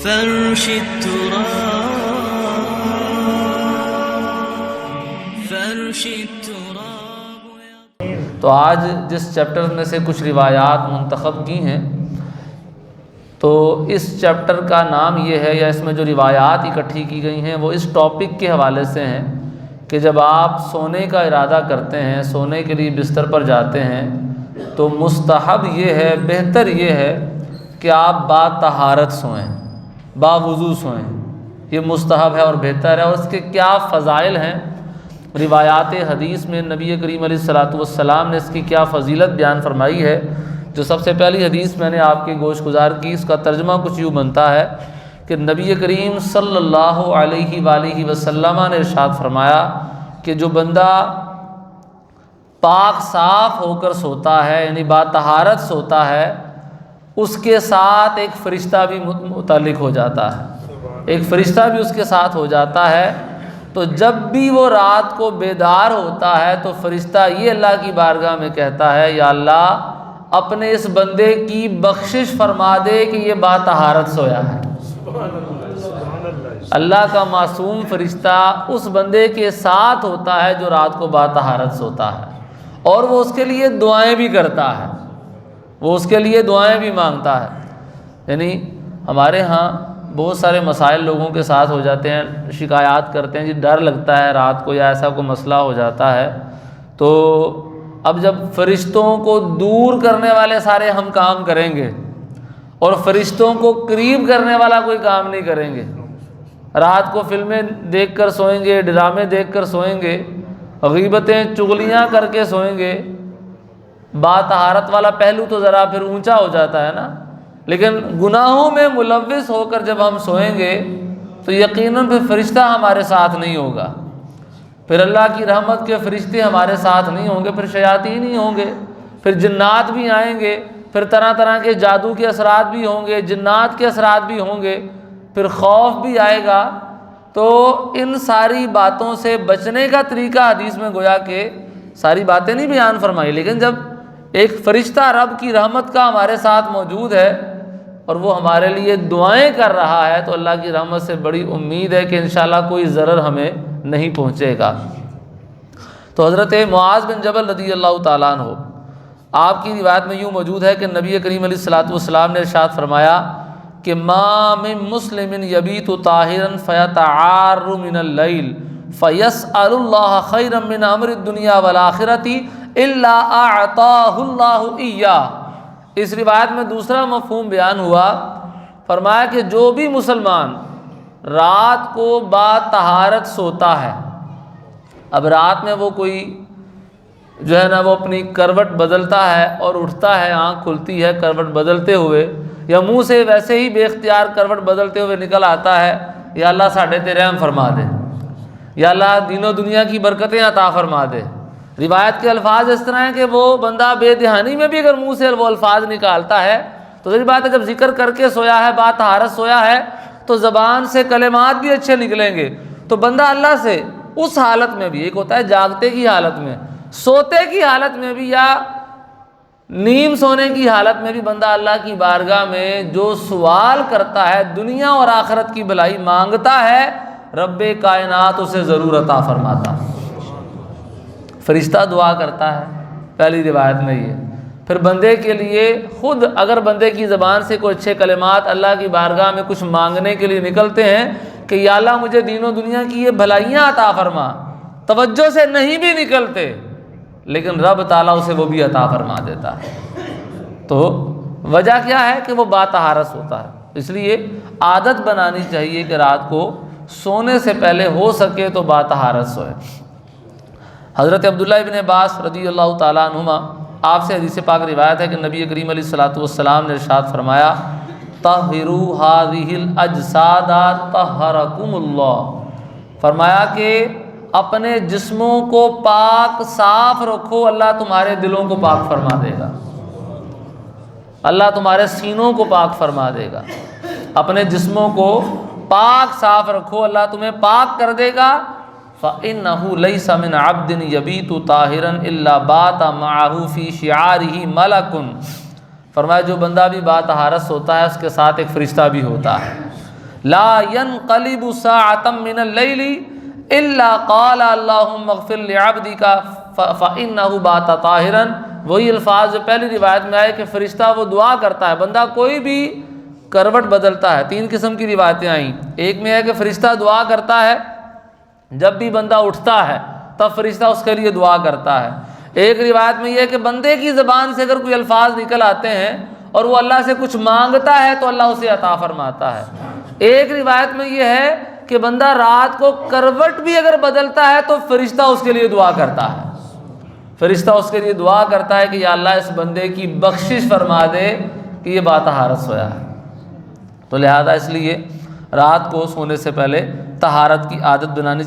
فرش التراب. تو آج جس چیپٹر میں سے کچھ روایات منتخب کی ہیں، تو اس چیپٹر کا نام یہ ہے، یا اس میں جو روایات اکٹھی کی گئی ہیں وہ اس ٹاپک کے حوالے سے ہیں کہ جب آپ سونے کا ارادہ کرتے ہیں، سونے کے لیے بستر پر جاتے ہیں، تو مستحب یہ ہے، بہتر یہ ہے کہ آپ با طہارت سوئیں، با وضو سوئیں. یہ مستحب ہے اور بہتر ہے. اور اس کے کیا فضائل ہیں، روایات حدیث میں نبی کریم علیہ الصلوۃ والسلام نے اس کی کیا فضیلت بیان فرمائی ہے. جو سب سے پہلی حدیث میں نے آپ کی گوش گزار کی، اس کا ترجمہ کچھ یوں بنتا ہے کہ نبی کریم صلی اللہ علیہ وآلہ وسلم نے ارشاد فرمایا کہ جو بندہ پاک صاف ہو کر سوتا ہے، یعنی با طہارت سوتا ہے، اس کے ساتھ ایک فرشتہ بھی متعلق ہو جاتا ہے، ایک فرشتہ بھی اس کے ساتھ ہو جاتا ہے. تو جب بھی وہ رات کو بیدار ہوتا ہے تو فرشتہ یہ اللہ کی بارگاہ میں کہتا ہے، یا اللہ اپنے اس بندے کی بخشش فرما دے کہ یہ با طہارت سویا ہے. اللہ کا معصوم فرشتہ اس بندے کے ساتھ ہوتا ہے جو رات کو با طہارت سوتا ہے، اور وہ اس کے لیے دعائیں بھی کرتا ہے، وہ اس کے لیے دعائیں بھی مانگتا ہے. یعنی ہمارے ہاں بہت سارے مسائل لوگوں کے ساتھ ہو جاتے ہیں، شکایات کرتے ہیں جی ڈر لگتا ہے رات کو، یا ایسا کوئی مسئلہ ہو جاتا ہے. تو اب جب فرشتوں کو دور کرنے والے سارے ہم کام کریں گے اور فرشتوں کو قریب کرنے والا کوئی کام نہیں کریں گے، رات کو فلمیں دیکھ کر سوئیں گے، ڈرامے دیکھ کر سوئیں گے، غیبتیں چغلیاں کر کے سوئیں گے، با طہارت والا پہلو تو ذرا پھر اونچا ہو جاتا ہے نا. لیکن گناہوں میں ملوث ہو کر جب ہم سوئیں گے تو یقیناً پھر فرشتہ ہمارے ساتھ نہیں ہوگا، پھر اللہ کی رحمت کے فرشتے ہمارے ساتھ نہیں ہوں گے، پھر شیاطین ہی ہوں گے، پھر جنات بھی آئیں گے، پھر طرح طرح کے جادو کے اثرات بھی ہوں گے، جنات کے اثرات بھی ہوں گے، پھر خوف بھی آئے گا. تو ان ساری باتوں سے بچنے کا طریقہ حدیث میں گویا کہ ساری باتیں نہیں بیان فرمائی، لیکن جب ایک فرشتہ رب کی رحمت کا ہمارے ساتھ موجود ہے اور وہ ہمارے لیے دعائیں کر رہا ہے، تو اللہ کی رحمت سے بڑی امید ہے کہ انشاءاللہ کوئی ضرر ہمیں نہیں پہنچے گا. تو حضرت معاذ بن جبل رضی اللہ تعالیٰ عنہ، آپ کی روایت میں یوں موجود ہے کہ نبی کریم علیہ الصلوۃ والسلام نے ارشاد فرمایا کہ ما من مسلم یبیت طاہرا فیتعار من اللیل فیسأل اللہ خیرا من امر الدنیا والآخرۃ الا اعطاہ اللہ ایاہ. اس روایت میں دوسرا مفہوم بیان ہوا، فرمایا کہ جو بھی مسلمان رات کو با طہارت سوتا ہے، اب رات میں وہ کوئی جو ہے نا وہ اپنی کروٹ بدلتا ہے اور اٹھتا ہے، آنکھ کھلتی ہے کروٹ بدلتے ہوئے، یا منہ سے ویسے ہی بے اختیار کروٹ بدلتے ہوئے نکل آتا ہے، یا اللہ ساڈے تے رحم فرما دے، یا اللہ دین و دنیا کی برکتیں عطا فرما دے. روایت کے الفاظ اس طرح ہیں کہ وہ بندہ بے دہانی میں بھی اگر منہ سے وہ الفاظ نکالتا ہے تو ظاہر بات ہے جب ذکر کر کے سویا ہے، با طہارت سویا ہے، تو زبان سے کلمات بھی اچھے نکلیں گے. تو بندہ اللہ سے اس حالت میں بھی، ایک ہوتا ہے جاگتے کی حالت میں، سوتے کی حالت میں بھی، یا نیم سونے کی حالت میں بھی بندہ اللہ کی بارگاہ میں جو سوال کرتا ہے، دنیا اور آخرت کی بھلائی مانگتا ہے، رب کائنات اسے ضرور عطا فرماتا. فرشتہ دعا کرتا ہے پہلی روایت میں یہ. پھر بندے کے لیے خود اگر بندے کی زبان سے کوئی اچھے کلمات اللہ کی بارگاہ میں کچھ مانگنے کے لیے نکلتے ہیں کہ یا اللہ مجھے دین و دنیا کی یہ بھلائیاں عطا فرما، توجہ سے نہیں بھی نکلتے لیکن رب تعالیٰ اسے وہ بھی عطا فرما دیتا ہے. تو وجہ کیا ہے کہ وہ با طہارت ہوتا ہے. اس لیے عادت بنانی چاہیے کہ رات کو سونے سے پہلے ہو سکے تو با طہارت سوئے. حضرت عبداللہ ابن عباس رضی اللہ تعالیٰ عنہما، آپ سے حدیث پاک روایت ہے کہ نبی کریم علیہ الصلوۃ والسلام نے ارشاد فرمایا طہروا هذه الاجساد طہرکم اللہ. فرمایا کہ اپنے جسموں کو پاک صاف رکھو، اللہ تمہارے دلوں کو پاک فرما دے گا، اللہ تمہارے سینوں کو پاک فرما دے گا. اپنے جسموں کو پاک صاف رکھو، اللہ تمہیں پاک کر دے گا. فَإِنَّهُ لَيْسَ مِنْ عَبْدٍ يَبِيتُ طَاهِرًا إِلَّا بَاتَ مَعَهُ فِي شِعَارِهِ مَلَكٌ. فرمایا جو بندہ بھی با طہارت ہوتا ہے اس کے ساتھ ایک فرشتہ بھی ہوتا ہے. لا ينقلب ساعة من اللیل الا قال اللہم اغفر لعبدک فإنہ بات طاہرا. وہی الفاظ جو پہلی روایت میں آئے کہ فرشتہ وہ دعا کرتا ہے، بندہ کوئی بھی کروٹ بدلتا ہے. 3 قسم کی روایتیں آئیں. ایک میں ہے کہ فرشتہ دعا کرتا ہے جب بھی بندہ اٹھتا ہے تب فرشتہ اس کے لیے دعا کرتا ہے. ایک روایت میں یہ ہے کہ بندے کی زبان سے اگر کوئی الفاظ نکل آتے ہیں اور وہ اللہ سے کچھ مانگتا ہے تو اللہ اسے عطا فرماتا ہے. ایک روایت میں یہ ہے کہ بندہ رات کو کروٹ بھی اگر بدلتا ہے تو فرشتہ اس کے لیے دعا کرتا ہے. فرشتہ اس کے لیے دعا کرتا ہے کہ یا اللہ اس بندے کی بخشش فرما دے کہ یہ باطہارت سویا ہے. تو لہذا اس لیے رات کو سونے سے پہلے طہارت کی عادت بنانی